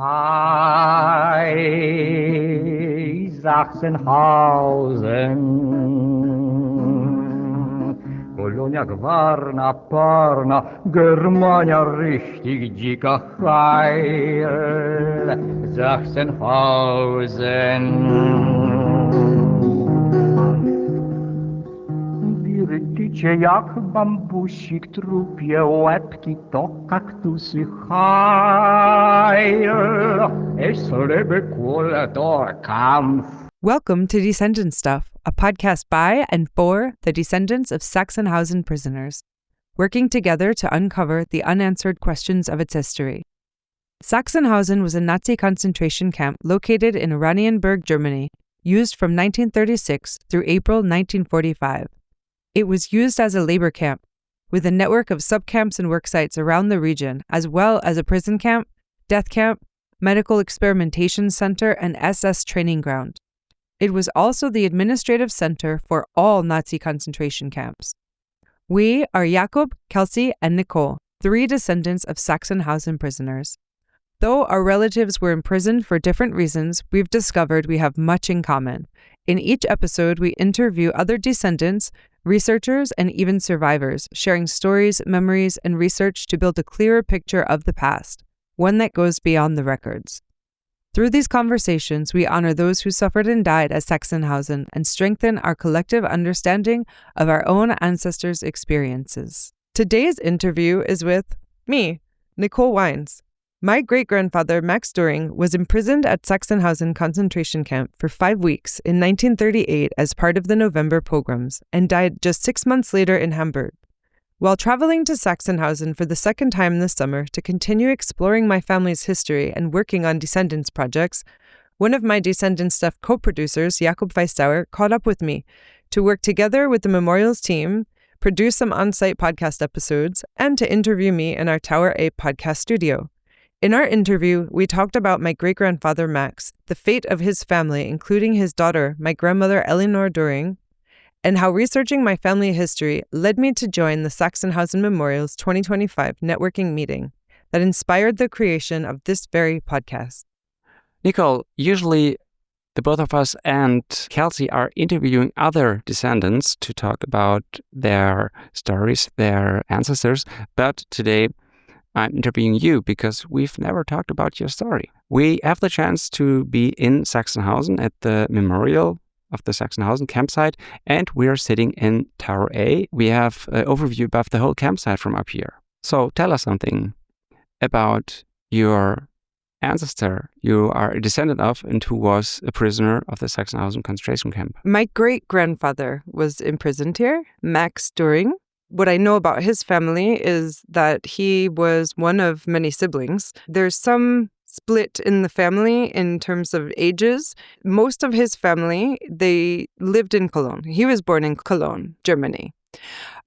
Hi, Sachsenhausen, Kolonia Gwarna, Parna, Germania richtig dicker Heil, Sachsenhausen. Wirtycie jak bambusik, trupie łebki to kaktusy heil. Es lebe Kultur Kampf. Welcome to Descendant Stuff, a podcast by and for the descendants of Sachsenhausen prisoners, working together to uncover the unanswered questions of its history. Sachsenhausen was a Nazi concentration camp located in Oranienburg, Germany, used from 1936 through April 1945. It was used as a labor camp, with a network of subcamps and worksites around the region, as well as a prison camp, death camp, medical experimentation center, and SS training ground. It was also the administrative center for all Nazi concentration camps. We are Jakob, Kelsey, and Nicole, three descendants of Sachsenhausen prisoners. Though our relatives were imprisoned for different reasons, we've discovered we have much in common. In each episode, we interview other descendants, researchers, and even survivors, sharing stories, memories, and research to build a clearer picture of the past, one that goes beyond the records. Through these conversations, we honor those who suffered and died at Sachsenhausen and strengthen our collective understanding of our own ancestors' experiences. Today's interview is with me, Nicole Wines. My great-grandfather, Max Düring, was imprisoned at Sachsenhausen concentration camp for 5 weeks in 1938 as part of the November pogroms and died just 6 months later in Hamburg. While traveling to Sachsenhausen for the second time this summer to continue exploring my family's history and working on Descendants projects, one of my Descendants Stuff co-producers, Jakob Weisdauer, caught up with me to work together with the Memorials team, produce some on-site podcast episodes, and to interview me in our Tower A podcast studio. In our interview, we talked about my great-grandfather Max, the fate of his family, including his daughter, my grandmother Eleanor Düring, and how researching my family history led me to join the Sachsenhausen Memorial's 2025 networking meeting that inspired the creation of this very podcast. Nicole, usually the both of us and Kelsey are interviewing other descendants to talk about their stories, their ancestors, but today I'm interviewing you because we've never talked about your story. We have the chance to be in Sachsenhausen at the memorial of the Sachsenhausen campsite, and we are sitting in Tower A. We have an overview above the whole campsite from up here. So tell us something about your ancestor you are a descendant of and who was a prisoner of the Sachsenhausen concentration camp. My great-grandfather was imprisoned here, Max Düring. What I know about his family is that he was one of many siblings. There's some split in the family in terms of ages. Most of his family, they lived in Cologne. He was born in Cologne, Germany.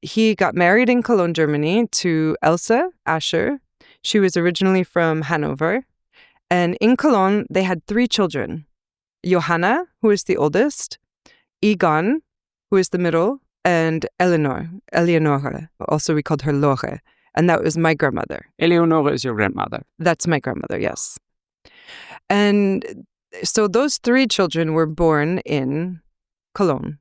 He got married in Cologne, Germany to Elsa Ascher. She was originally from Hanover. And in Cologne, they had 3 children. Johanna, who is the oldest, Egon, who is the middle, and Eleonore, also we called her Lore, and that was my grandmother. Eleonore is your grandmother. That's my grandmother, yes. And so those 3 children were born in Cologne.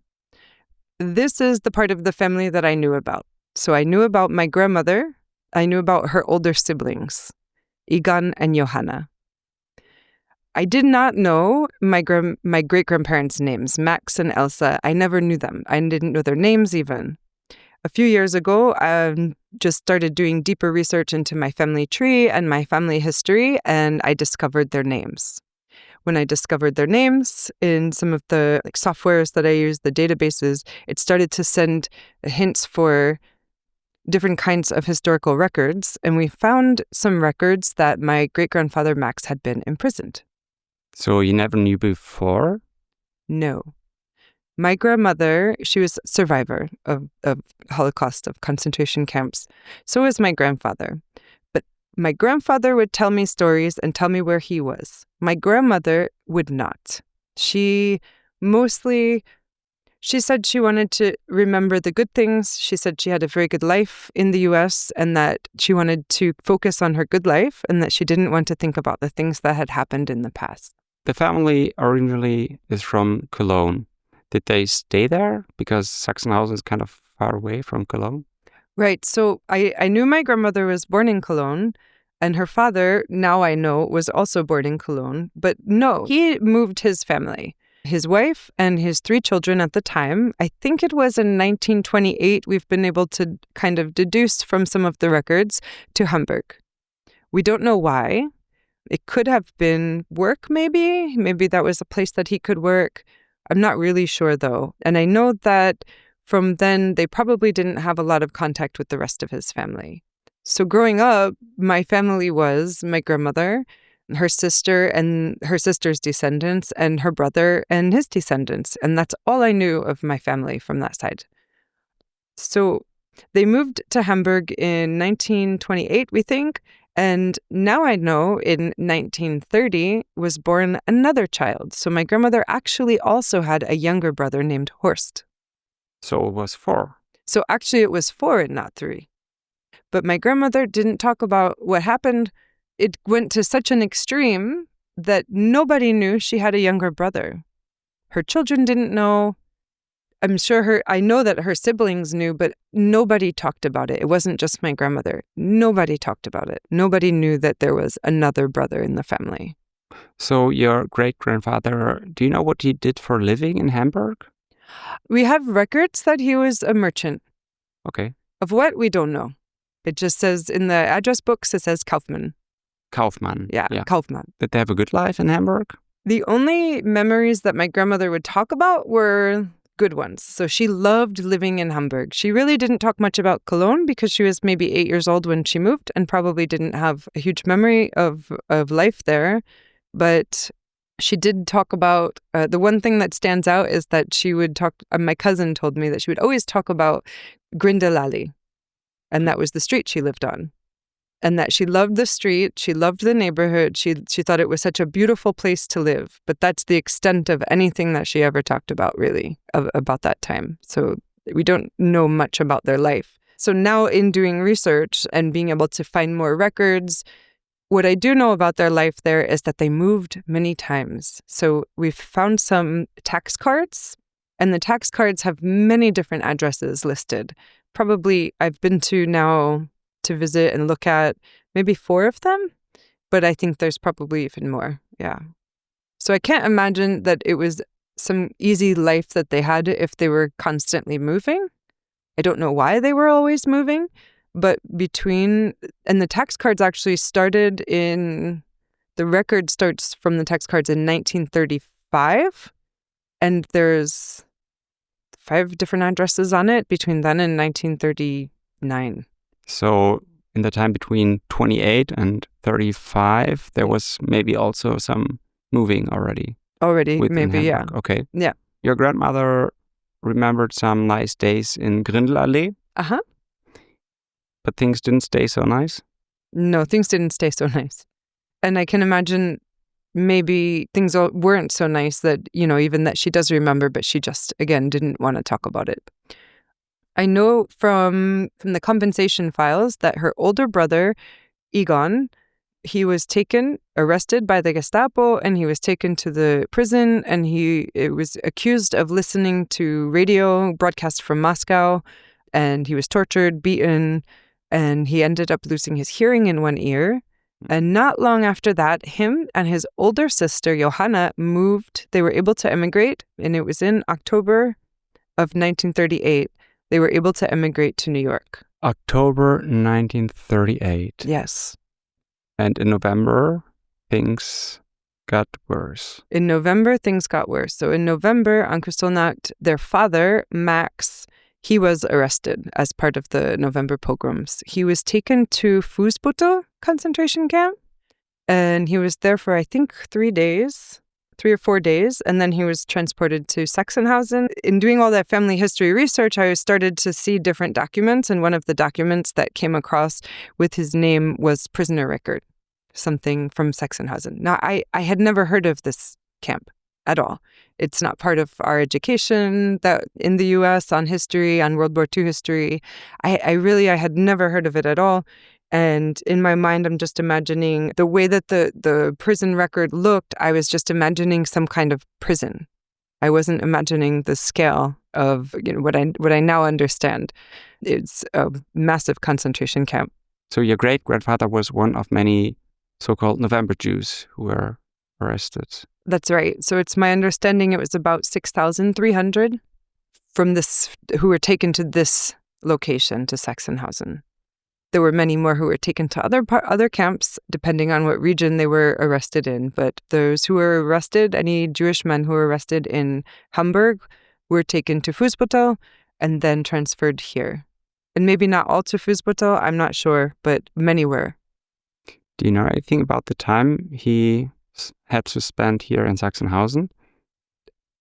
This is the part of the family that I knew about. So I knew about my grandmother, I knew about her older siblings, Egon and Johanna. I did not know my great-grandparents' names, Max and Elsa. I never knew them. I didn't know their names even. A few years ago, I just started doing deeper research into my family tree and my family history, and I discovered their names. When I discovered their names in some of the softwares that I use, the databases, it started to send hints for different kinds of historical records, and we found some records that my great-grandfather Max had been imprisoned. So you never knew before? No. My grandmother, she was a survivor of Holocaust, of concentration camps. So was my grandfather. But my grandfather would tell me stories and tell me where he was. My grandmother would not. She mostly She said she wanted to remember the good things. She said she had a very good life in the US and that she wanted to focus on her good life and that she didn't want to think about the things that had happened in the past. The family originally is from Cologne. Did they stay there? Because Sachsenhausen is kind of far away from Cologne. Right. So I knew my grandmother was born in Cologne, and her father, now I know, was also born in Cologne. But no, he moved his family, his wife and his 3 children at the time. I think it was in 1928, we've been able to kind of deduce from some of the records, to Hamburg. We don't know why. It could have been work, maybe. Maybe that was a place that he could work. I'm not really sure, though. And I know that from then, they probably didn't have a lot of contact with the rest of his family. So growing up, my family was my grandmother, her sister and her sister's descendants, and her brother and his descendants. And that's all I knew of my family from that side. So they moved to Hamburg in 1928, we think. And now I know in 1930 was born another child. So my grandmother actually also had a younger brother named Horst. So it was 4. So actually it was 4 and not 3. But my grandmother didn't talk about what happened. It went to such an extreme that nobody knew she had a younger brother. Her children didn't know. I'm sure I know that her siblings knew, but nobody talked about it. It wasn't just my grandmother. Nobody talked about it. Nobody knew that there was another brother in the family. So your great-grandfather, do you know what he did for a living in Hamburg? We have records that he was a merchant. Okay. Of what? We don't know. It just says in the address books, it says Kaufmann. Kaufmann. Yeah, Kaufmann. Did they have a good life in Hamburg? The only memories that my grandmother would talk about were good ones. So she loved living in Hamburg. She really didn't talk much about Cologne because she was maybe 8 years old when she moved and probably didn't have a huge memory of life there. But she did talk about, the one thing that stands out is that she would talk, my cousin told me that she would always talk about Grindelallee. And that was the street she lived on. And that she loved the street, she loved the neighborhood, she thought it was such a beautiful place to live. But that's the extent of anything that she ever talked about, really, about that time. So we don't know much about their life. So now in doing research and being able to find more records, what I do know about their life there is that they moved many times. So we've found some tax cards, and the tax cards have many different addresses listed. Probably I've been to now to visit and look at maybe 4 of them, but I think there's probably even more. Yeah. So I can't imagine that it was some easy life that they had if they were constantly moving. I don't know why they were always moving, but and the tax cards actually started the record starts from the tax cards in 1935, and there's 5 different addresses on it between then and 1939. So in the time between 28 and 35, there was maybe also some moving already. Maybe, yeah. Okay. Yeah. Your grandmother remembered some nice days in Grindelallee. Uh-huh. But things didn't stay so nice? No, things didn't stay so nice. And I can imagine maybe things weren't so nice that, even that she does remember, but she just, again, didn't want to talk about it. I know from the compensation files that her older brother, Egon, he was arrested by the Gestapo, and he was taken to the prison, and he was accused of listening to radio broadcast from Moscow, and he was tortured, beaten, and he ended up losing his hearing in one ear. And not long after that, him and his older sister, Johanna, moved. They were able to emigrate, and it was in October of 1938. They were able to emigrate to New York. October 1938. Yes. And in November, things got worse. In November, things got worse. So in November, on Kristallnacht, their father, Max, he was arrested as part of the November pogroms. He was taken to Fußbüttel concentration camp, and he was there for, I think, 3 or 4 days, and then he was transported to Sachsenhausen. In doing all that family history research, I started to see different documents, and one of the documents that came across with his name was prisoner record, something from Sachsenhausen. Now, I had never heard of this camp at all. It's not part of our education that in the US on history, on World War II history. I had never heard of it at all. And in my mind, I'm just imagining the way that the prison record looked. I was just imagining some kind of prison. I wasn't imagining the scale of what I now understand. It's a massive concentration camp. So your great-grandfather was one of many so-called November Jews who were arrested. That's right. So it's my understanding it was about 6,300 from this who were taken to this location, to Sachsenhausen. There were many more who were taken to other camps, depending on what region they were arrested in. But those who were arrested, any Jewish men who were arrested in Hamburg, were taken to Fußbüttel and then transferred here. And maybe not all to Fußbüttel, I'm not sure, but many were. Do you know anything about the time he had to spend here in Sachsenhausen?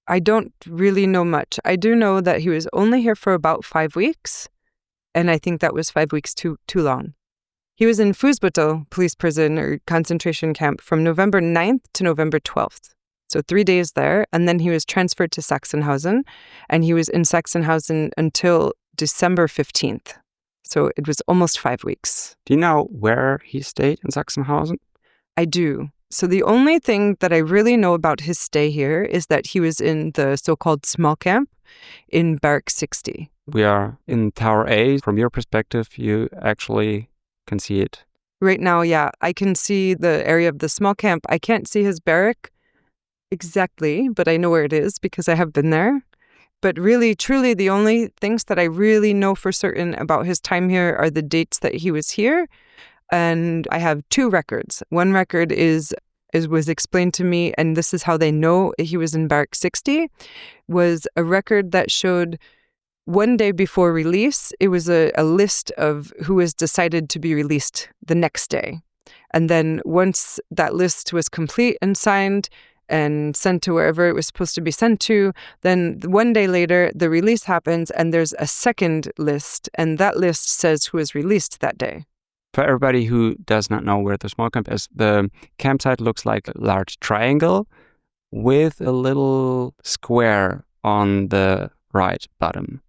I don't really know much. I do know that he was only here for about 5 weeks. And I think that was 5 weeks too long. He was in Fußbüttel police prison or concentration camp from November 9th to November 12th. So 3 days there. And then he was transferred to Sachsenhausen. And he was in Sachsenhausen until December 15th. So it was almost 5 weeks. Do you know where he stayed in Sachsenhausen? I do. So the only thing that I really know about his stay here is that he was in the so-called small camp in Barrack 60. We are in Tower A. From your perspective, you actually can see it. Right now, yeah, I can see the area of the small camp. I can't see his barrack exactly, but I know where it is because I have been there. But really, truly, the only things that I really know for certain about his time here are the dates that he was here. And I have 2 records. One record was explained to me, and this is how they know he was in Barrack 60, was a record that showed one day before release, it was a list of who was decided to be released the next day. And then once that list was complete and signed and sent to wherever it was supposed to be sent to, then one day later, the release happens and there's a second list, and that list says who was released that day. For everybody who does not know where the small camp is, the campsite looks like a large triangle with a little square on the right bottom.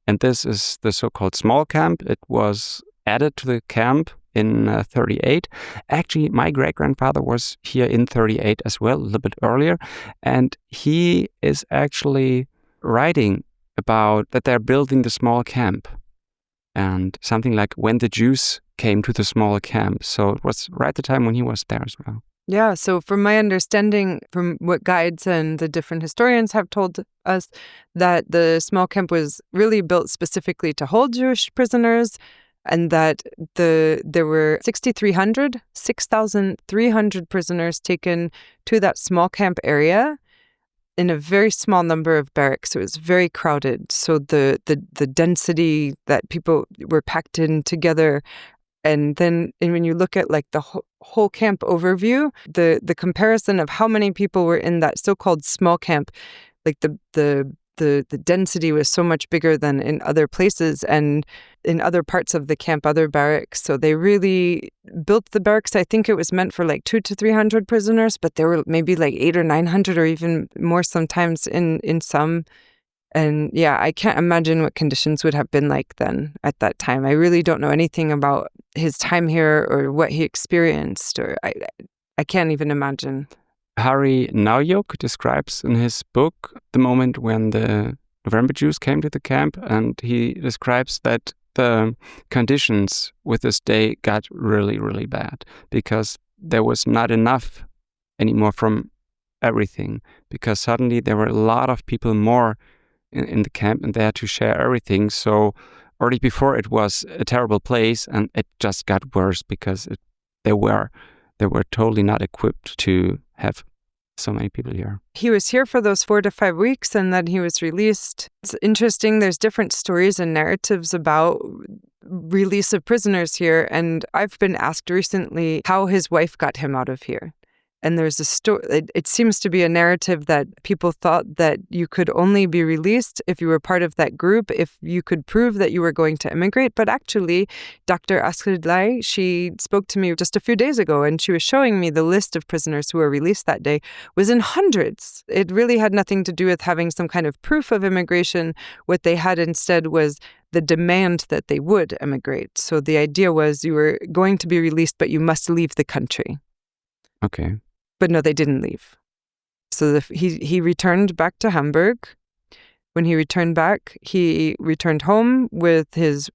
And this is the so-called small camp. It was added to the camp in 38. Actually, my great-grandfather was here in 38 as well, a little bit earlier. And he is actually writing about that they're building the small camp. And something like when the Jews came to the small camp. So it was right the time when he was there as well. Yeah, so from my understanding, from what guides and the different historians have told us, that the small camp was really built specifically to hold Jewish prisoners, and that there were 6,300 prisoners taken to that small camp area in a very small number of barracks. So it was very crowded. So the density that people were packed in together. And then when you look at like the whole camp overview, the comparison of how many people were in that so-called small camp, like the density was so much bigger than in other places and in other parts of the camp, other barracks. So they really built the barracks. I think it was meant for like 200 to 300 prisoners, but there were maybe like 800 or 900 or even more sometimes in some. And yeah, I can't imagine what conditions would have been like then at that time. I really don't know anything about his time here or what he experienced, or I can't even imagine. Harry Naujok describes in his book the moment when the November Jews came to the camp, and he describes that the conditions with this day got really, really bad because there was not enough anymore from everything, because suddenly there were a lot of people more in the camp and they had to share everything. So already before it was a terrible place, and it just got worse because they were totally not equipped to have so many people here. He was here for those 4 to 5 weeks and then he was released. It's interesting. There's different stories and narratives about release of prisoners here. And I've been asked recently how his wife got him out of here. And there's a story. It seems to be a narrative that people thought that you could only be released if you were part of that group, if you could prove that you were going to immigrate. But actually, Dr. Astrid Lai, she spoke to me just a few days ago, and she was showing me the list of prisoners who were released that day was in hundreds. It really had nothing to do with having some kind of proof of immigration. What they had instead was the demand that they would immigrate. So the idea was you were going to be released, but you must leave the country. Okay. But no, they didn't leave. So he returned back to Hamburg. When he returned back, he returned home with his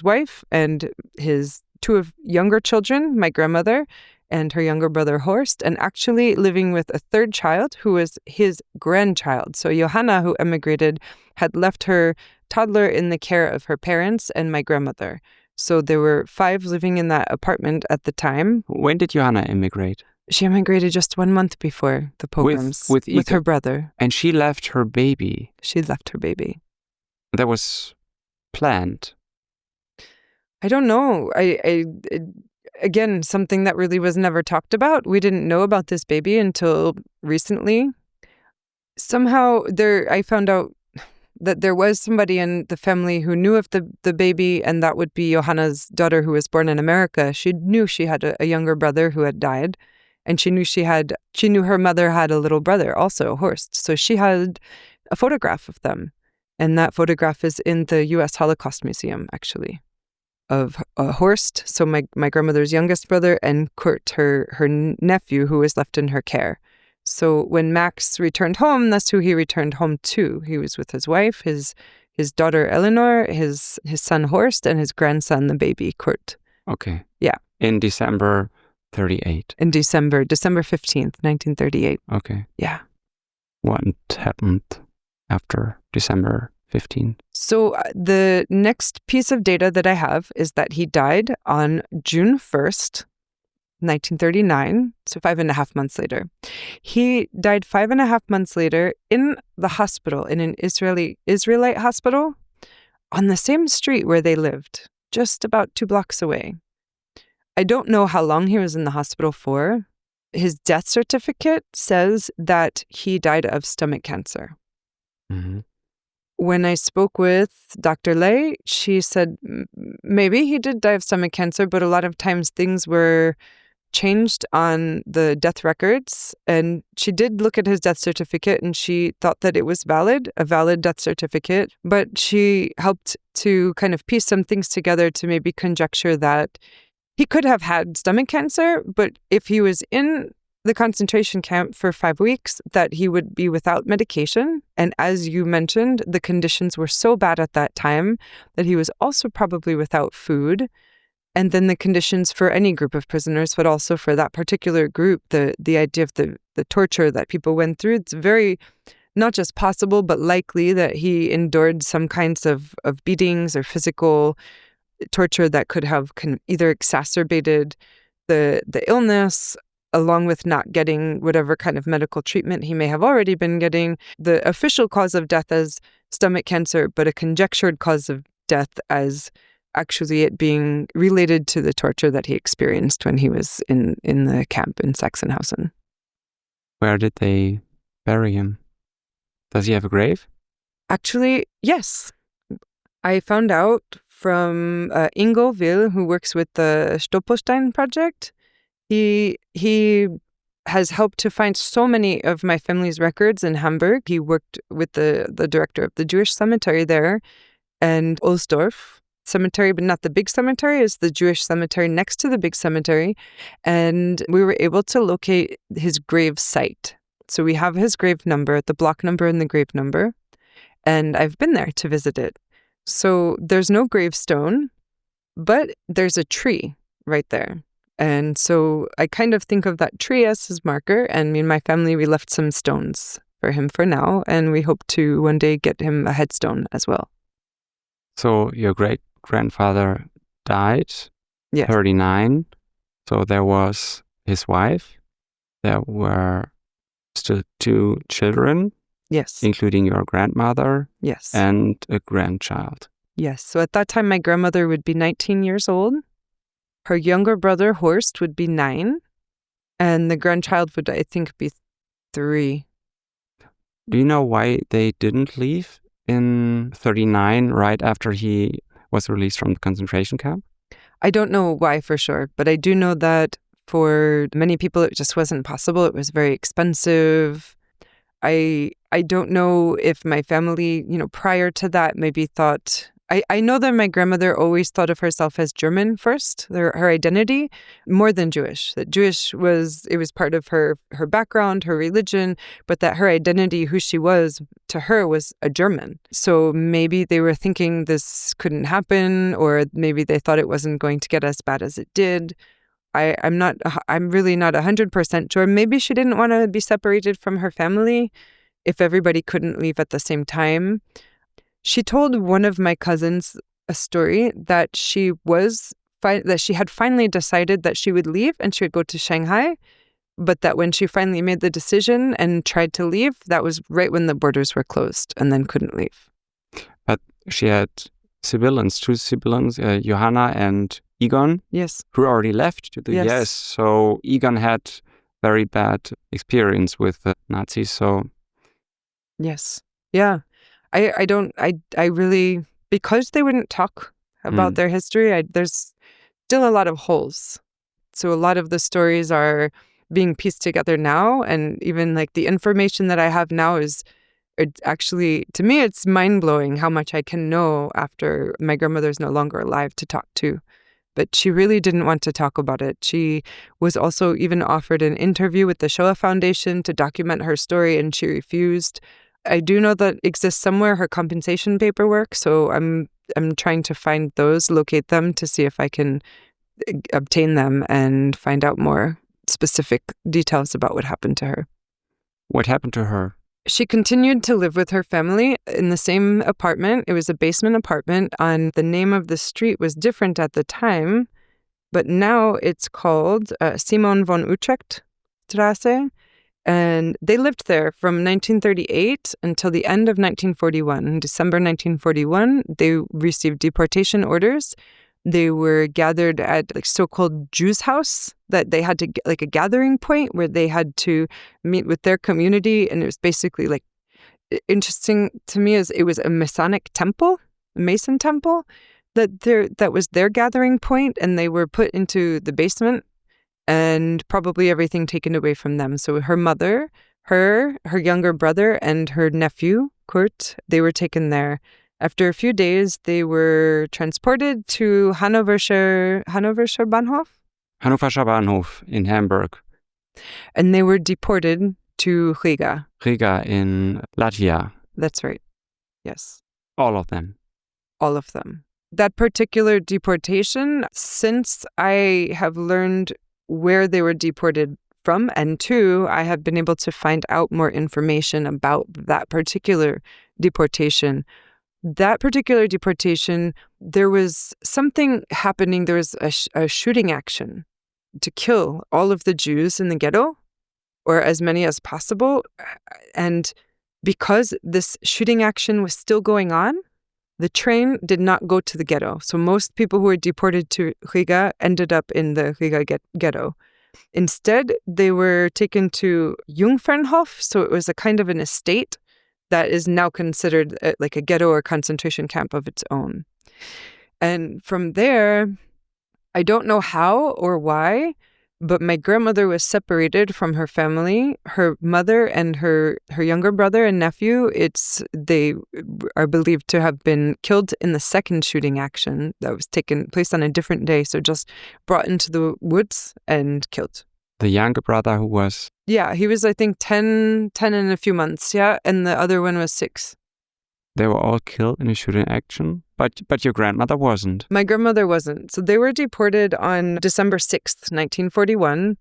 wife and his two younger children, my grandmother and her younger brother Horst, and actually living with a third child who was his grandchild. So Johanna, who emigrated, had left her toddler in the care of her parents and my grandmother. So there were 5 living in that apartment at the time. When did Johanna immigrate? She immigrated just 1 month before the pogroms With her brother. And she left her baby. She left her baby. That was planned. I don't know. Again, something that really was never talked about. We didn't know about this baby until recently. Somehow I found out that there was somebody in the family who knew of the baby, and that would be Johanna's daughter, who was born in America. She knew she had a younger brother who had died. And she knew her mother had a little brother also, Horst. So she had a photograph of them. And that photograph is in the U.S. Holocaust Museum, actually, of Horst, so my grandmother's youngest brother, and Kurt, her nephew, who was left in her care. So when Max returned home, that's who he returned home to. He was with his wife, his daughter Eleanor, his son Horst, and his grandson, the baby, Kurt. Okay. Yeah. In December 38. In December 15th, 1938. Okay. Yeah. What happened after December 15th? So the next piece of data that I have is that he died on June 1st, 1939, so 5.5 months later. He died 5.5 months later in the hospital, in an Israelite hospital, on the same street where they lived, just about 2 blocks away. I don't know how long he was in the hospital for. His death certificate says that he died of stomach cancer. Mm-hmm. When I spoke with Dr. Lay, she said maybe he did die of stomach cancer, but a lot of times things were changed on the death records. And she did look at his death certificate and she thought that it was a valid death certificate. But she helped to kind of piece some things together to maybe conjecture that he could have had stomach cancer, but if he was in the concentration camp for 5 weeks, that he would be without medication. And as you mentioned, the conditions were so bad at that time that he was also probably without food. And then the conditions for any group of prisoners, but also for that particular group, the idea of the torture that people went through, it's very not just possible, but likely that he endured some kinds of beatings or physical torture that could have either exacerbated the illness, along with not getting whatever kind of medical treatment he may have already been getting. The official cause of death as stomach cancer, but a conjectured cause of death as actually it being related to the torture that he experienced when he was in the camp in Sachsenhausen. Where did they bury him? Does he have a grave? Actually, yes. I found out from Ingo Will, who works with the Stolperstein project. He has helped to find so many of my family's records in Hamburg. He worked with the director of the Jewish cemetery there, and Ohlsdorf cemetery, but not the big cemetery, is the Jewish cemetery next to the big cemetery. And we were able to locate his grave site. So we have his grave number, the block number and the grave number. And I've been there to visit it. So there's no gravestone, but there's a tree right there. And so I kind of think of that tree as his marker. And me and my family, we left some stones for him for now. And we hope to one day get him a headstone as well. So your great-grandfather died, Yes. 39. So there was his wife. There were still 2 children. Yes. Including your grandmother. Yes. And a grandchild. Yes. So at that time, my grandmother would be 19 years old. Her younger brother, Horst, would be 9. And the grandchild would, I think, be 3. Do you know why they didn't leave in 39, right after he was released from the concentration camp? I don't know why for sure, but I do know that for many people, it just wasn't possible. It was very expensive. I don't know if my family, prior to that maybe thought... I know that my grandmother always thought of herself as German first, her identity, more than Jewish. That Jewish was part of her background, her religion, but that her identity, who she was, to her was a German. So maybe they were thinking this couldn't happen, or maybe they thought it wasn't going to get as bad as it did. I'm really not 100% sure. Maybe she didn't want to be separated from her family if everybody couldn't leave at the same time. She told one of my cousins a story that she had finally decided that she would leave and she would go to Shanghai, but that when she finally made the decision and tried to leave, that was right when the borders were closed and then couldn't leave. But she had siblings, 2 siblings, Johanna and Egon, yes, who already left to the US. So Egon had very bad experience with the Nazis. So yes, yeah. I really, because they wouldn't talk about their history, there's still a lot of holes. So a lot of the stories are being pieced together now. And even like the information that I have now it's actually, to me, it's mind-blowing how much I can know after my grandmother's no longer alive to talk to. But she really didn't want to talk about it. She was also even offered an interview with the Shoah Foundation to document her story, and she refused. I do know that exists somewhere her compensation paperwork, so I'm trying to find those, locate them to see if I can obtain them and find out more specific details about what happened to her. What happened to her? She continued to live with her family in the same apartment. It was a basement apartment, and the name of the street was different at the time, but now it's called Simon von Utrecht Straße. And they lived there from 1938 until the end of 1941. In December 1941, they received deportation orders. They were gathered at like so-called Jews' house, that they had to get like a gathering point where they had to meet with their community. And it was basically like, interesting to me is it was a Masonic temple, a Mason temple, that was their gathering point, and they were put into the basement and probably everything taken away from them. So her mother, her younger brother, and her nephew, Kurt, they were taken there. After a few days, they were transported to Hannoverscher Bahnhof? Hannoverscher Bahnhof in Hamburg. And they were deported to Riga. Riga in Latvia. That's right. Yes. All of them. All of them. That particular deportation, since I have learned where they were deported from, and 2, I have been able to find out more information about that particular deportation. That particular deportation, there was something happening. There was a shooting action to kill all of the Jews in the ghetto, or as many as possible. And because this shooting action was still going on, the train did not go to the ghetto. So most people who were deported to Riga ended up in the Riga ghetto. Instead, they were taken to Jungfernhof. So it was a kind of an estate that is now considered like a ghetto or concentration camp of its own. And from there, I don't know how or why, but my grandmother was separated from her family. Her mother and her younger brother and nephew, they are believed to have been killed in the second shooting action that was taken place on a different day. So just brought into the woods and killed. The younger brother who was... Yeah, he was, I think, 10 and a few months, yeah, and the other one was 6. They were all killed in a shooting action, but your grandmother wasn't. My grandmother wasn't. So they were deported on December 6th, 1941,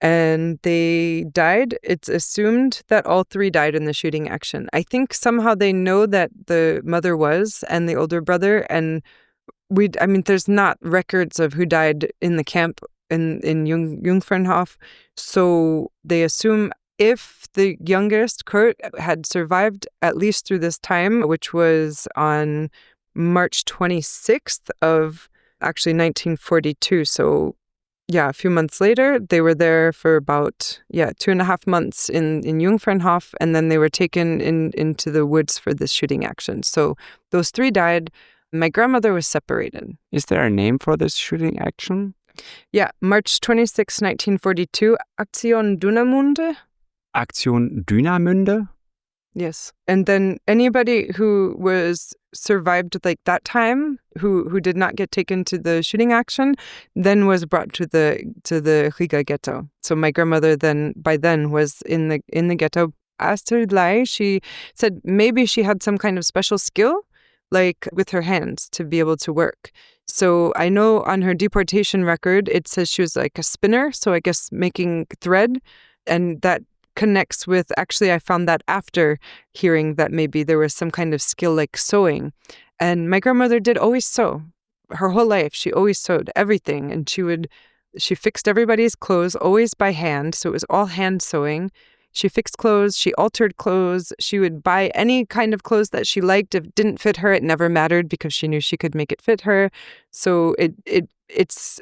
and they died. It's assumed that all 3 died in the shooting action. I think somehow they know that the mother was and the older brother, and there's not records of who died in the camp in Jungfernhof. So they assume if the youngest, Kurt, had survived at least through this time, which was on March 26th of actually 1942, so a few months later, they were there for about 2.5 months in Jungfernhof, and then they were taken into the woods for this shooting action. So those 3 died. My grandmother was separated. Is there a name for this shooting action? Yeah, March 26, 1942, Aktion Dunamunde. Aktion Dynamünde? Yes. And then anybody who was survived like that time, who did not get taken to the shooting action, then was brought to the Riga ghetto. So my grandmother by then was in the ghetto. Astrid Lai, she said maybe she had some kind of special skill, like with her hands, to be able to work. So I know on her deportation record, it says she was like a spinner. So I guess making thread, and that connects with, actually, I found that after hearing that maybe there was some kind of skill like sewing. And my grandmother did always sew. Her whole life, she always sewed everything. And she fixed everybody's clothes always by hand. So it was all hand sewing. She fixed clothes. She altered clothes. She would buy any kind of clothes that she liked. If it didn't fit her, it never mattered because she knew she could make it fit her. So it's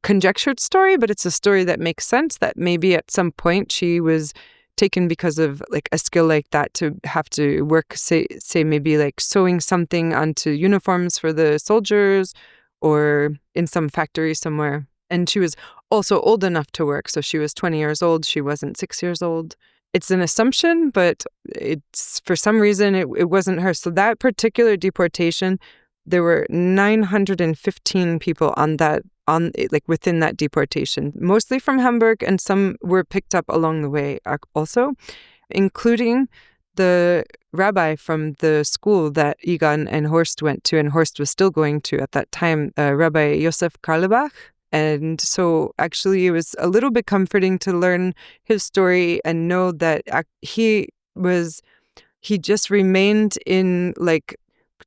conjectured story, but it's a story that makes sense, that maybe at some point she was taken because of like a skill like that, to have to work, say maybe like sewing something onto uniforms for the soldiers or in some factory somewhere. And she was also old enough to work. So she was 20 years old. She wasn't 6 years old. It's an assumption, but it's, for some reason, it wasn't her. So that particular deportation, there were 915 people within that deportation, mostly from Hamburg, and some were picked up along the way also, including the rabbi from the school that Egon and Horst went to, and Horst was still going to at that time, Rabbi Josef Karlebach. And so actually it was a little bit comforting to learn his story and know that he just remained in like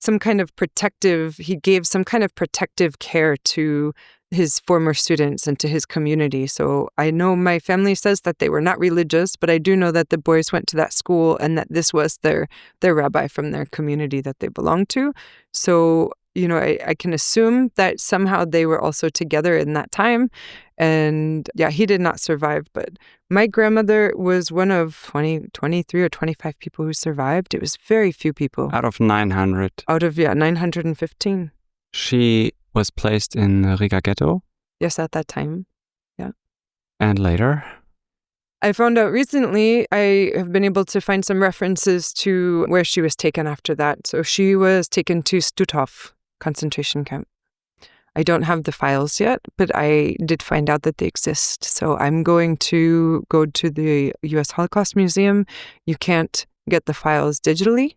he gave some kind of protective care to his former students and to his community. So I know my family says that they were not religious, but I do know that the boys went to that school and that this was their rabbi from their community that they belonged to. So, I can assume that somehow they were also together in that time. And yeah, he did not survive, but my grandmother was one of 23 or 25 people who survived. It was very few people. Out of 900. Out of, 915. She was placed in Riga ghetto? Yes, at that time. Yeah. And later? I found out recently, I have been able to find some references to where she was taken after that. So she was taken to Stutthof concentration camp. I don't have the files yet, but I did find out that they exist. So I'm going to go to the U.S. Holocaust Museum. You can't get the files digitally,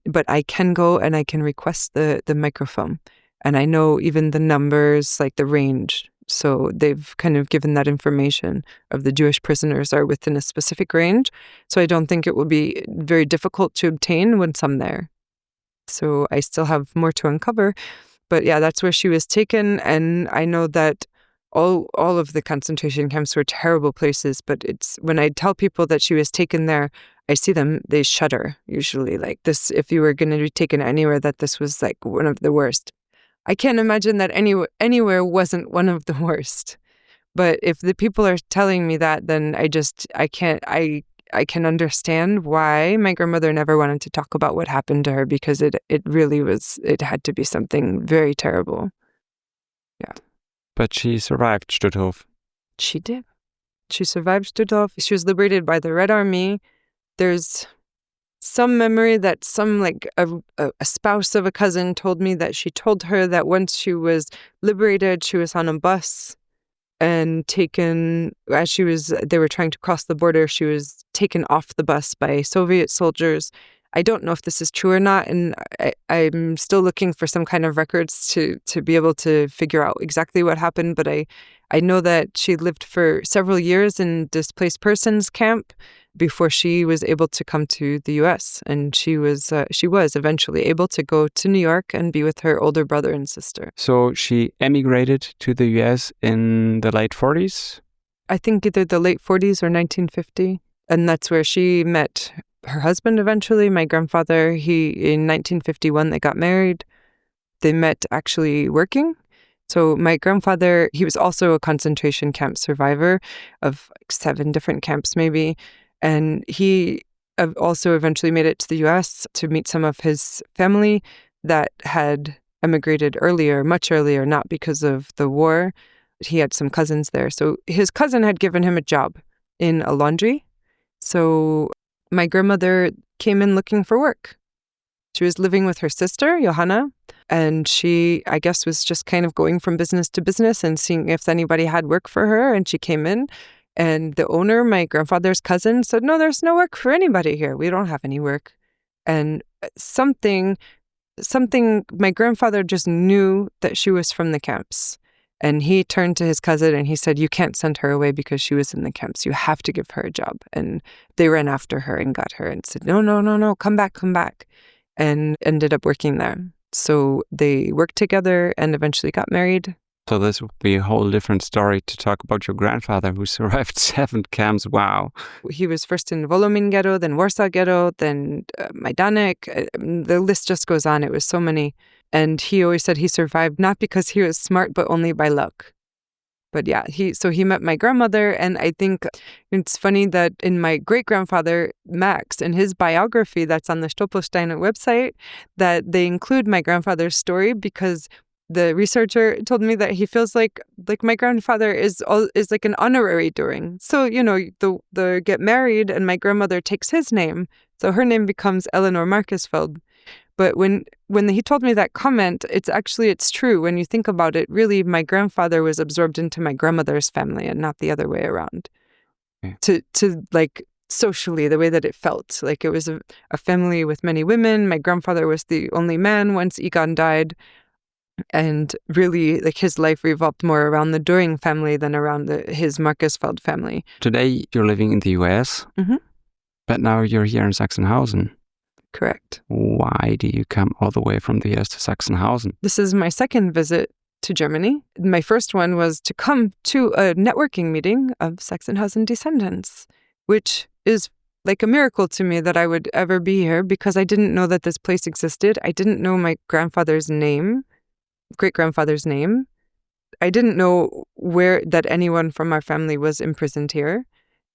but I can go and I can request the microfilm. And I know even the numbers, like the range. So they've kind of given that information of the Jewish prisoners are within a specific range. So I don't think it will be very difficult to obtain once I'm there. So I still have more to uncover. But yeah, that's where she was taken. And I know that all of the concentration camps were terrible places. But it's when I tell people that she was taken there, I see them, they shudder usually. Like this, if you were going to be taken anywhere, that this was like one of the worst. I can't imagine that anywhere wasn't one of the worst. But if the people are telling me that, then I can understand why my grandmother never wanted to talk about what happened to her, because it really was, it had to be something very terrible. Yeah. But she survived Stutthof. She did. She survived Stutthof. She was liberated by the Red Army. There's some memory that a spouse of a cousin told me that she told her that once she was liberated, she was on a bus and taken, they were trying to cross the border, she was taken off the bus by Soviet soldiers. I don't know if this is true or not, and I'm still looking for some kind of records to be able to figure out exactly what happened, but I know that she lived for several years in displaced persons camp before she was able to come to the U.S. And she was eventually able to go to New York and be with her older brother and sister. So she emigrated to the U.S. in the late 40s? I think either the late 40s or 1950. And that's where she met her husband eventually, my grandfather. In 1951, they got married. They met actually working. So my grandfather, he was also a concentration camp survivor of 7 different camps maybe. And he also eventually made it to the US to meet some of his family that had emigrated earlier, much earlier, not because of the war. He had some cousins there. So his cousin had given him a job in a laundry. So my grandmother came in looking for work. She was living with her sister, Johanna, and she, I guess, was just kind of going from business to business and seeing if anybody had work for her. And she came in, and the owner, my grandfather's cousin, said, "No, there's no work for anybody here. We don't have any work." And something, my grandfather just knew that she was from the camps. And he turned to his cousin and he said, "You can't send her away because she was in the camps. You have to give her a job." And they ran after her and got her and said, No, come back. And ended up working there. So they worked together and eventually got married. So this would be a whole different story to talk about your grandfather who survived 7 camps. Wow. He was first in Wołomin ghetto, then Warsaw ghetto, then Majdanek. The list just goes on. It was so many. And he always said he survived not because he was smart, but only by luck. But yeah, he met my grandmother, and I think it's funny that in my great-grandfather, Max, in his biography that's on the Stoppelsteiner website, that they include my grandfather's story because the researcher told me that he feels like my grandfather is like an honorary Düring. So, the get married and my grandmother takes his name. So her name becomes Eleanor Markusfeld. But when he told me that comment, it's true. When you think about it, really, my grandfather was absorbed into my grandmother's family and not the other way around. Okay. To like socially, the way that it felt. Like it was a family with many women. My grandfather was the only man once Egon died. And really, like his life revolved more around the Düring family than around his Markusfeld family. Today, you're living in the US, but now you're here in Sachsenhausen. Correct. Why do you come all the way from the US to Sachsenhausen? This is my second visit to Germany. My first one was to come to a networking meeting of Sachsenhausen descendants, which is like a miracle to me that I would ever be here because I didn't know that this place existed. I didn't know my great-grandfather's name. I didn't know that anyone from our family was imprisoned here.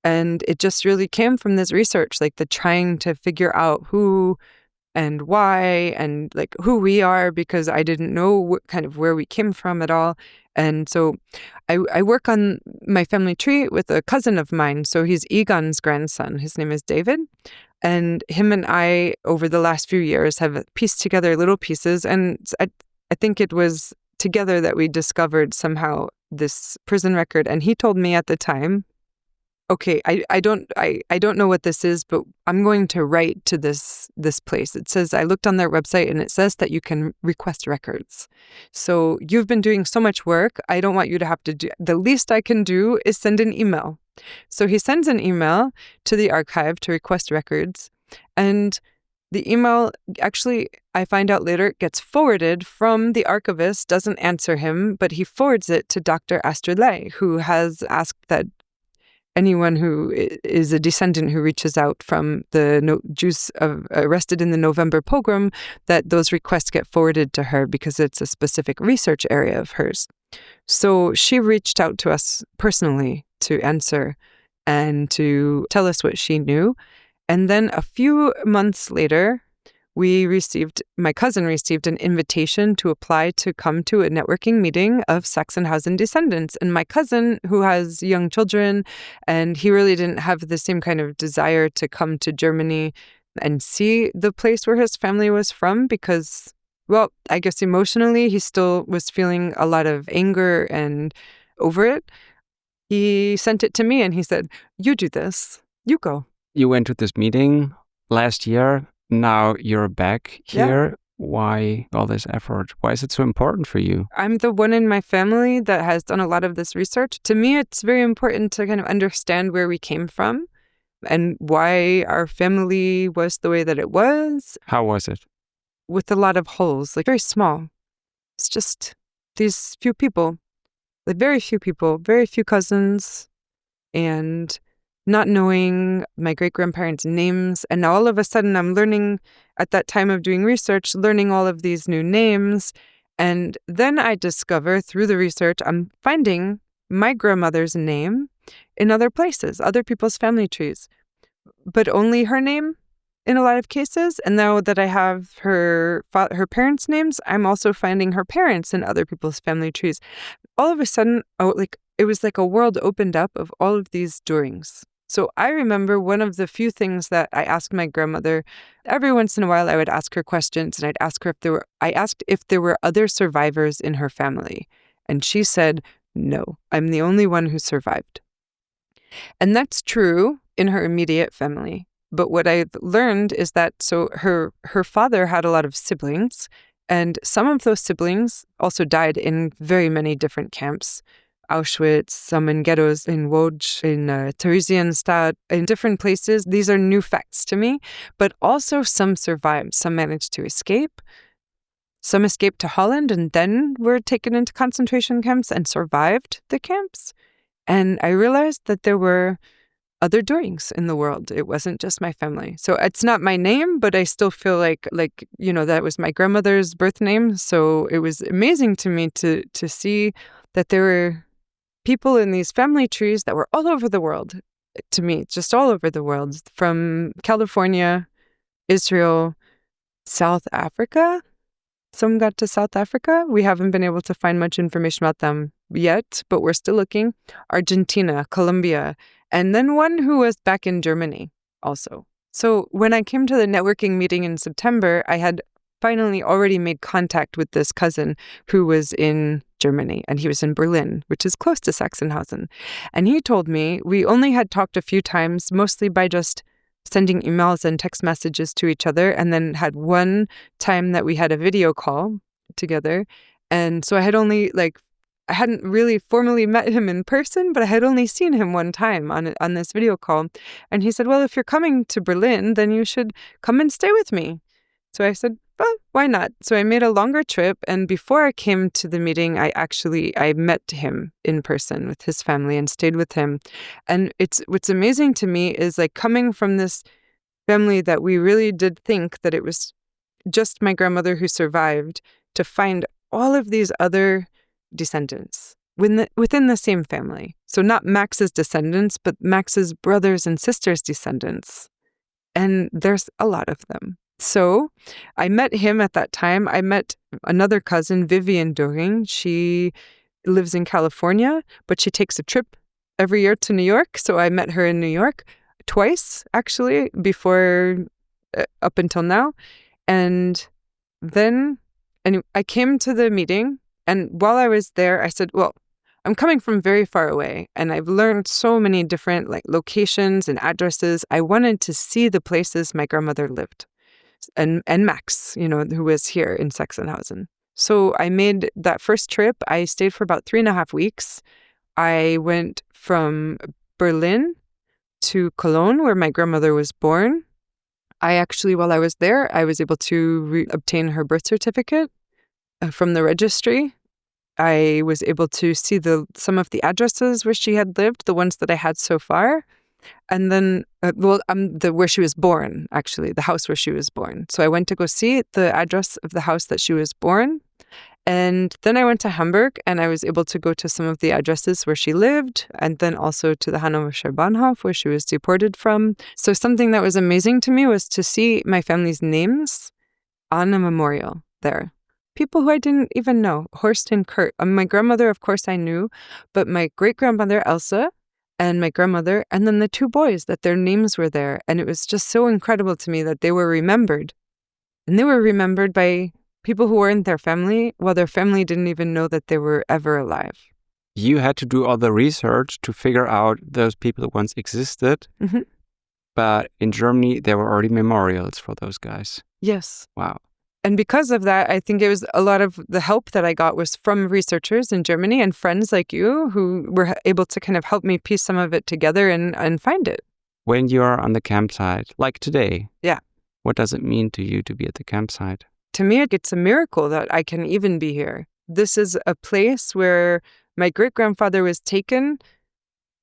And it just really came from this research, like the trying to figure out who and why and like who we are, because I didn't know where we came from at all. And so I work on my family tree with a cousin of mine. So he's Egon's grandson. His name is David. And him and I, over the last few years, have pieced together little pieces. And I think it was together that we discovered somehow this prison record. And he told me at the time, okay, I don't know what this is, but I'm going to write to this place. It says, I looked on their website and it says that you can request records. So you've been doing so much work. I don't want you to have to do, the least I can do is send an email. So he sends an email to the archive to request records. And the email, actually, I find out later, gets forwarded from the archivist, doesn't answer him, but he forwards it to Dr. Astrid Ley, who has asked that anyone who is a descendant who reaches out from the Jews arrested in the November pogrom, that those requests get forwarded to her because it's a specific research area of hers. So she reached out to us personally to answer and to tell us what she knew. And then a few months later, my cousin received an invitation to apply to come to a networking meeting of Sachsenhausen descendants. And my cousin, who has young children, and he really didn't have the same kind of desire to come to Germany and see the place where his family was from because, well, I guess emotionally, he still was feeling a lot of anger and over it. He sent it to me and he said, "You do this. You go." You went to this meeting last year. Now you're back here. Yeah. Why all this effort? Why is it so important for you? I'm the one in my family that has done a lot of this research. To me, it's very important to kind of understand where we came from and why our family was the way that it was. How was it? With a lot of holes, like very small. It's just these few people, like very few people, very few cousins, and not knowing my great-grandparents' names. And now all of a sudden I'm learning, at that time of doing research, learning all of these new names. And then I discover through the research, I'm finding my grandmother's name in other places, other people's family trees, but only her name in a lot of cases. And now that I have her parents' names, I'm also finding her parents in other people's family trees. All of a sudden, it was like a world opened up of all of these Dürings. So I remember one of the few things that I asked my grandmother. Every once in a while, I would ask her questions, and I'd ask her I asked if there were other survivors in her family. And she said, no, I'm the only one who survived. And that's true in her immediate family. But what I've learned is that her father had a lot of siblings, and some of those siblings also died in very many different camps. Auschwitz, some in ghettos in Łódź, in Theresienstadt, in different places. These are new facts to me, but also some survived. Some managed to escape. Some escaped to Holland and then were taken into concentration camps and survived the camps. And I realized that there were other Dürings in the world. It wasn't just my family. So it's not my name, but I still feel like that was my grandmother's birth name. So it was amazing to me to see that there were people in these family trees that were all over the world, to me, just all over the world, from California, Israel, South Africa. Some got to South Africa. We haven't been able to find much information about them yet, but we're still looking. Argentina, Colombia, and then one who was back in Germany also. So when I came to the networking meeting in September, I had finally already made contact with this cousin who was in Germany, and he was in Berlin, which is close to Sachsenhausen. And he told me we only had talked a few times, mostly by just sending emails and text messages to each other, and then had one time that we had a video call together. And so I hadn't really formally met him in person, but I had only seen him one time on this video call. And he said, well, if you're coming to Berlin, then you should come and stay with me. So I said, well, why not? So I made a longer trip, and before I came to the meeting, I met him in person with his family and stayed with him. And what's amazing to me is coming from this family that we really did think that it was just my grandmother who survived, to find all of these other descendants within the same family. So not Max's descendants, but Max's brothers and sisters' descendants. And there's a lot of them. So I met him at that time. I met another cousin, Vivian Düring. She lives in California, but she takes a trip every year to New York. So I met her in New York twice, actually, before up until now. And then I came to the meeting, and while I was there, I said, well, I'm coming from very far away, and I've learned so many different locations and addresses. I wanted to see the places my grandmother lived. And Max, who was here in Sachsenhausen. So I made that first trip. I stayed for about 3.5 weeks. I went from Berlin to Cologne, where my grandmother was born. While I was there, I was able to obtain her birth certificate from the registry. I was able to see some of the addresses where she had lived, the ones that I had so far. And then, where she was born, actually, the house where she was born. So I went to go see the address of the house that she was born. And then I went to Hamburg, and I was able to go to some of the addresses where she lived, and then also to the Hannoverscher Bahnhof, where she was deported from. So something that was amazing to me was to see my family's names on a memorial there. People who I didn't even know, Horst and Kurt. My grandmother, of course, I knew, but my great-grandmother, Elsa, and my grandmother, and then the two boys, that their names were there. And it was just so incredible to me that they were remembered. And they were remembered by people who weren't their family, while their family didn't even know that they were ever alive. You had to do all the research to figure out those people that once existed. Mm-hmm. But in Germany, there were already memorials for those guys. Yes. Wow. And because of that, I think it was a lot of the help that I got was from researchers in Germany and friends like you who were able to kind of help me piece some of it together and find it. When you're on the campsite, like today, yeah, what does it mean to you to be at the campsite? To me, it's a miracle that I can even be here. This is a place where my great-grandfather was taken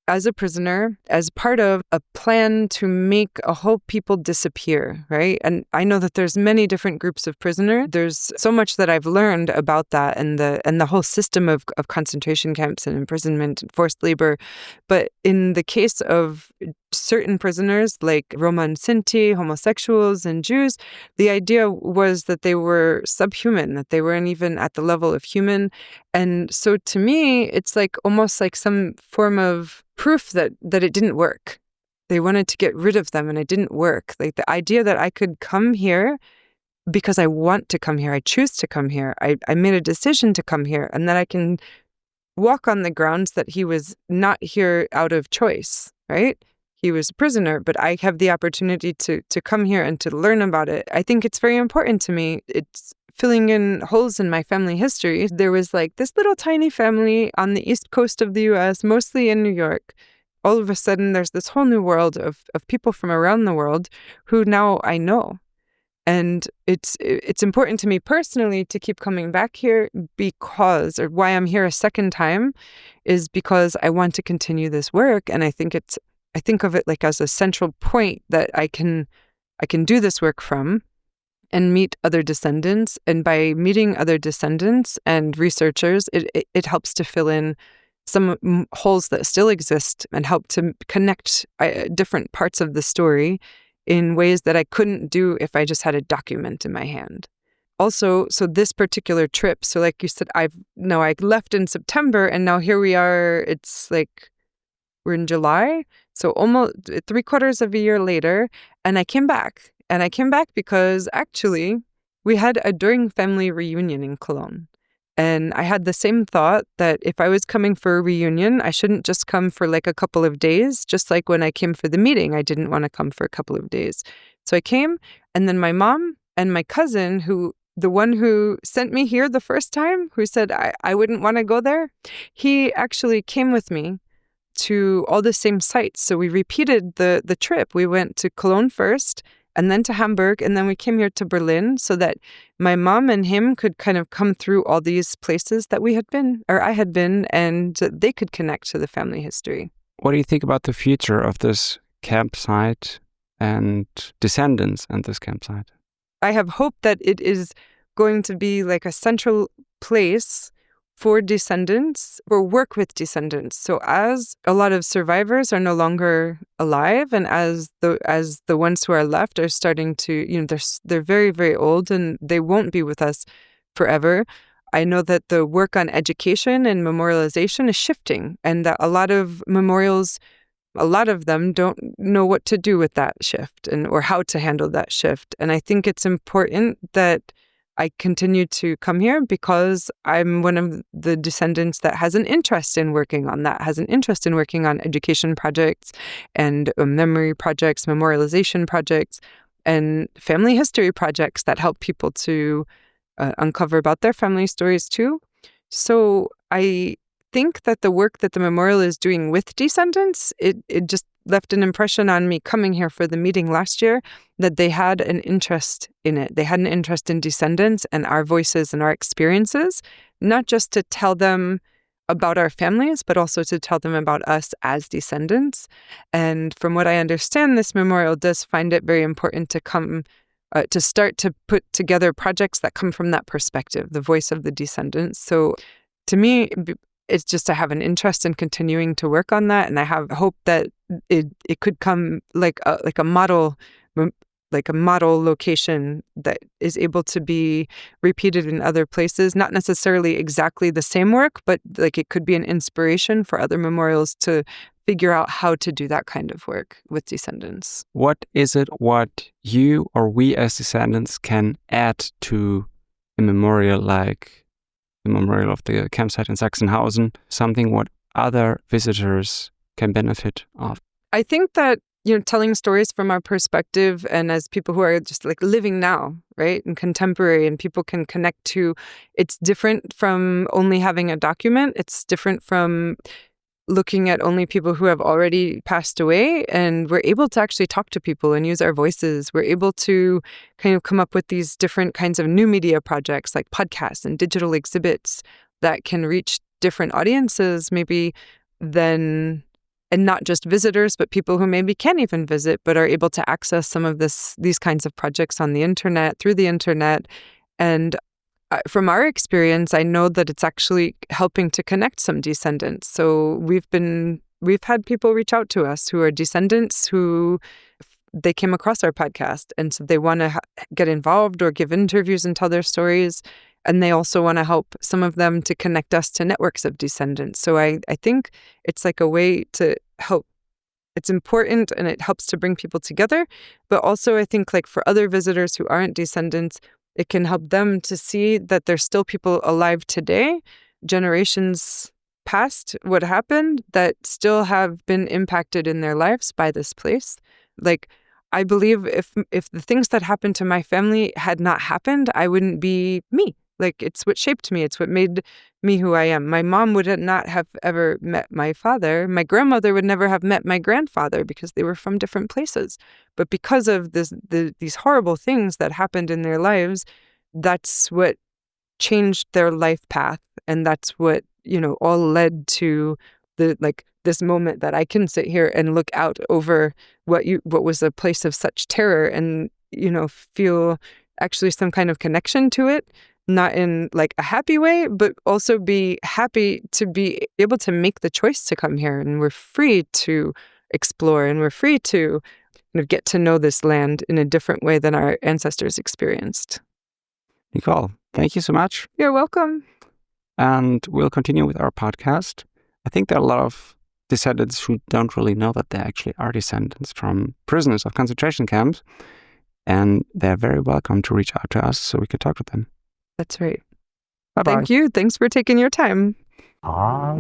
as a prisoner, as part of a plan to make a whole people disappear, right? And I know that there's many different groups of prisoners. There's so much that I've learned about that and the whole system of concentration camps and imprisonment and forced labor. But in the case of certain prisoners like Roma and Sinti, homosexuals and Jews, the idea was that they were subhuman, that they weren't even at the level of human. And so to me, it's like almost like some form of proof that it didn't work. They wanted to get rid of them and it didn't work. Like the idea that I could come here because I want to come here, I choose to come here, I made a decision to come here, and that I can walk on the grounds that he was not here out of choice, right? He was a prisoner, but I have the opportunity to come here and to learn about it. I think it's very important to me. It's filling in holes in my family history. There was like this little tiny family on the east coast of the US, mostly in New York. All of a sudden, there's this whole new world of people from around the world who now I know. And it's important to me personally to keep coming back here because, or why I'm here a second time, is because I want to continue this work. And I think of it like as a central point that I can do this work from and meet other descendants. And by meeting other descendants and researchers, it helps to fill in some holes that still exist and help to connect different parts of the story in ways that I couldn't do if I just had a document in my hand. Also, so this particular trip, so like you said, I left in September and now here we are, it's like we're in July, so almost 3/4 of a year later, and I came back. And I came back because actually we had a Düring family reunion in Cologne. And I had the same thought that if I was coming for a reunion, I shouldn't just come for like a couple of days, just like when I came for the meeting, I didn't want to come for a couple of days. So I came, and then my mom and my cousin, the one who sent me here the first time, who said I wouldn't want to go there, he actually came with me to all the same sites. So we repeated the trip. We went to Cologne first, and then to Hamburg, and then we came here to Berlin so that my mom and him could kind of come through all these places that we had been, or I had been, and they could connect to the family history. What do you think about the future of this campsite and descendants and this campsite? I have hope that it is going to be like a central place for descendants or work with descendants. So as a lot of survivors are no longer alive, and as the ones who are left are starting to, they're very, very old and they won't be with us forever. I know that the work on education and memorialization is shifting, and that a lot of memorials, a lot of them don't know what to do with that shift or how to handle that shift. And I think it's important that I continue to come here because I'm one of the descendants that has an interest in working on that, has an interest in working on education projects and memory projects, memorialization projects, and family history projects that help people to uncover about their family stories too. So I think that the work that the memorial is doing with descendants, it just left an impression on me coming here for the meeting last year that they had an interest in it. They had an interest in descendants and our voices and our experiences, not just to tell them about our families, but also to tell them about us as descendants. And from what I understand, this memorial does find it very important to come to start to put together projects that come from that perspective, the voice of the descendants. So to me, it's just I have an interest in continuing to work on that, and I have hope that it could come like a model location that is able to be repeated in other places. Not necessarily exactly the same work, but like it could be an inspiration for other memorials to figure out how to do that kind of work with descendants. What is it what you or we as descendants can add to a memorial like the memorial of the campsite in Sachsenhausen, something what other visitors can benefit of? I think that, telling stories from our perspective and as people who are just like living now, right, and contemporary, and people can connect to, it's different from only having a document. It's different from looking at only people who have already passed away, and we're able to actually talk to people and use our voices. We're able to kind of come up with these different kinds of new media projects like podcasts and digital exhibits that can reach different audiences maybe than and not just visitors, but people who maybe can't even visit, but are able to access some of these kinds of projects on the internet, through the internet. And from our experience, I know that it's actually helping to connect some descendants. So we've had people reach out to us who are descendants who they came across our podcast, and so they want to get involved or give interviews and tell their stories. And they also want to help some of them to connect us to networks of descendants. So I think it's like a way to help. It's important and it helps to bring people together. But also I think like for other visitors who aren't descendants, it can help them to see that there's still people alive today, generations past what happened, that still have been impacted in their lives by this place. Like, I believe if the things that happened to my family had not happened, I wouldn't be me. Like, it's what shaped me. It's what made me who I am. My mom would not have ever met my father. My grandmother would never have met my grandfather because they were from different places. But because of these horrible things that happened in their lives, that's what changed their life path. And that's what, all led to this moment that I can sit here and look out over what was a place of such terror and, feel actually some kind of connection to it. Not in like a happy way, but also be happy to be able to make the choice to come here. And we're free to explore and we're free to get to know this land in a different way than our ancestors experienced. Nicole, thank you so much. You're welcome. And we'll continue with our podcast. I think there are a lot of descendants who don't really know that they actually are descendants from prisoners of concentration camps. And they're very welcome to reach out to us so we could talk with them. That's right. Bye-bye. Thank you. Thanks for taking your time. Heil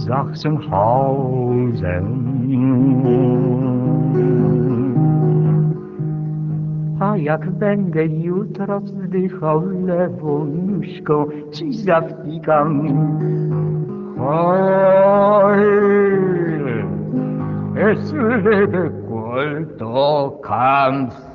Sachsenhausen. A jak będę jutro wzdychał lewą nóżką, ci zawtikam. Heil, es lebe Kulturkampf.